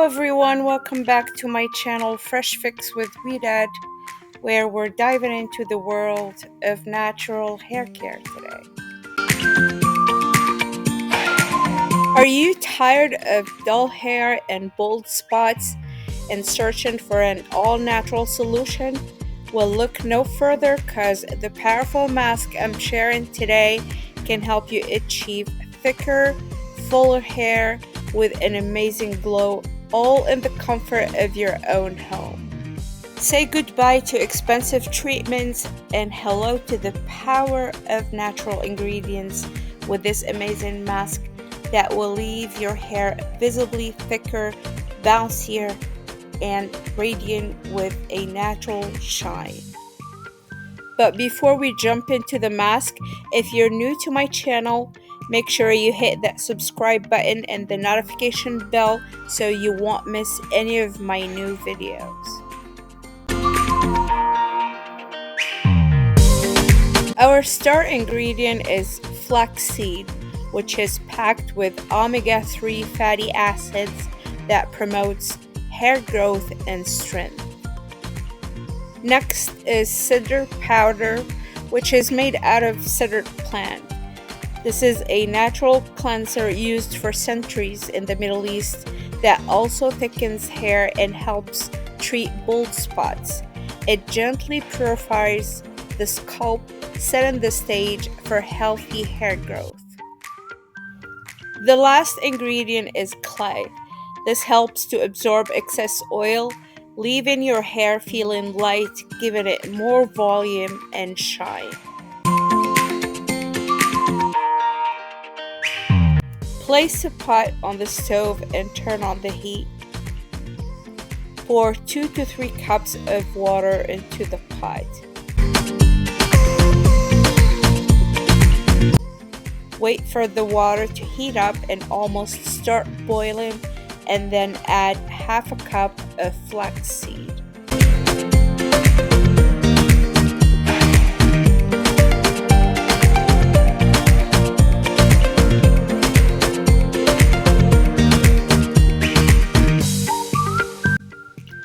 Hello everyone, welcome back to my channel Fresh Fix with Dad, where we're diving into the world of natural hair care today. Are you tired of dull hair and bald spots and searching for an all-natural solution? Well, look no further, because the powerful mask I'm sharing today can help you achieve thicker, fuller hair with an amazing glow, all in the comfort of your own home. Say goodbye to expensive treatments and hello to the power of natural ingredients with this amazing mask that will leave your hair visibly thicker, bouncier, and radiant with a natural shine. But before we jump into the mask, if you're new to my channel, make sure you hit that subscribe button and the notification bell so you won't miss any of my new videos. Our star ingredient is flaxseed, which is packed with omega-3 fatty acids that promotes hair growth and strength. Next is Sidr powder, which is made out of Sidr plant. This is a natural cleanser used for centuries in the Middle East that also thickens hair and helps treat bald spots. It gently purifies the scalp, setting the stage for healthy hair growth. The last ingredient is clay. This helps to absorb excess oil, leaving your hair feeling light, giving it more volume and shine. Place a pot on the stove and turn on the heat. Pour 2 to 3 cups of water into the pot. Wait for the water to heat up and almost start boiling, and then add half a cup of flaxseed.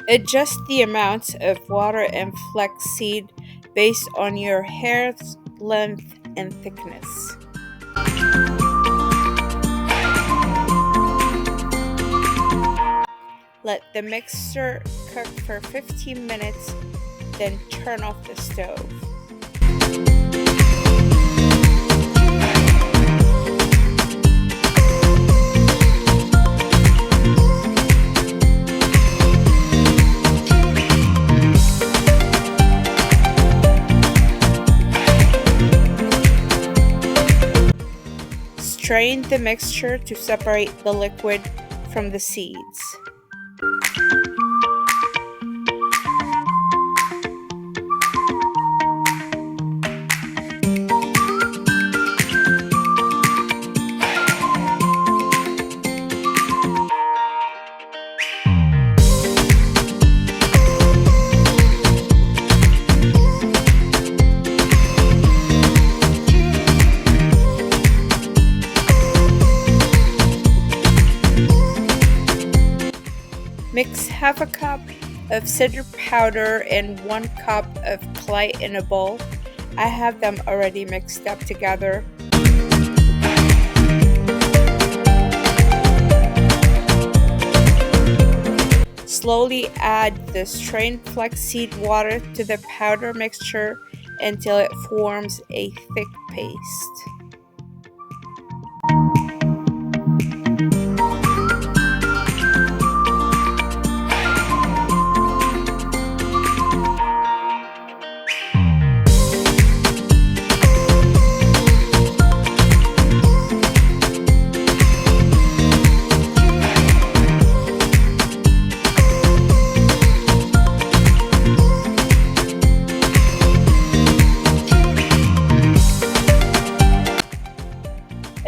Adjust the amount of water and flaxseed based on your hair's length and thickness. Let the mixture cook for 15 minutes, then turn off the stove. Strain the mixture to separate the liquid from the seeds. Mix half a cup of Sidr powder and 1 cup of clay in a bowl. I have them already mixed up together. Slowly add the strained flaxseed water to the powder mixture until it forms a thick paste.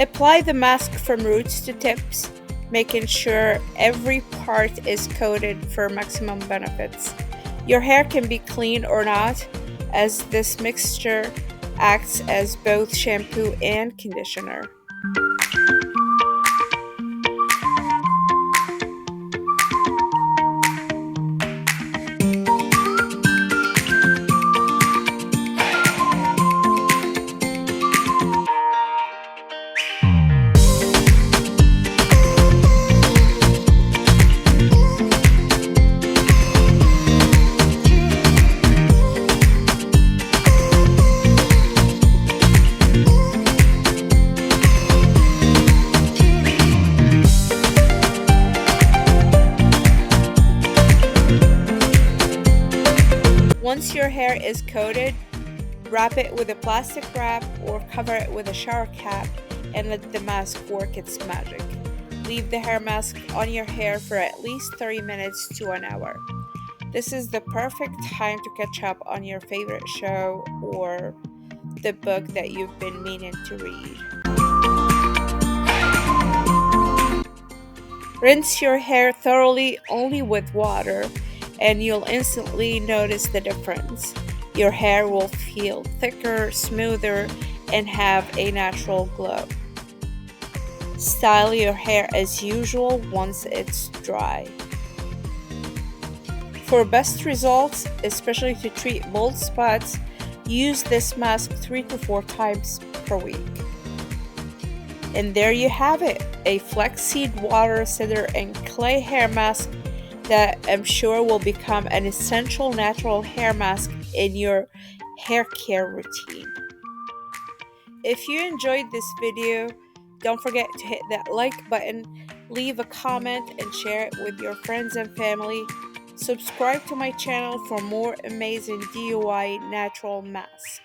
Apply the mask from roots to tips, making sure every part is coated for maximum benefits. Your hair can be clean or not, as this mixture acts as both shampoo and conditioner. your hair is coated, wrap it with a plastic wrap or cover it with a shower cap and let the mask work its magic. Leave the hair mask on your hair for at least 30 minutes to an hour. This is the perfect time to catch up on your favorite show or the book that you've been meaning to read. Rinse your hair thoroughly only with water, and you'll instantly notice the difference. Your hair will feel thicker, smoother, and have a natural glow. Style your hair as usual once it's dry. For best results, especially to treat bald spots, use this mask 3 to 4 times per week. And there you have it, a flaxseed, water, Sidr, and clay hair mask that I'm sure will become an essential natural hair mask in your hair care routine. If you enjoyed this video, don't forget to hit that like button, leave a comment, and share it with your friends and family. Subscribe to my channel for more amazing DIY natural masks.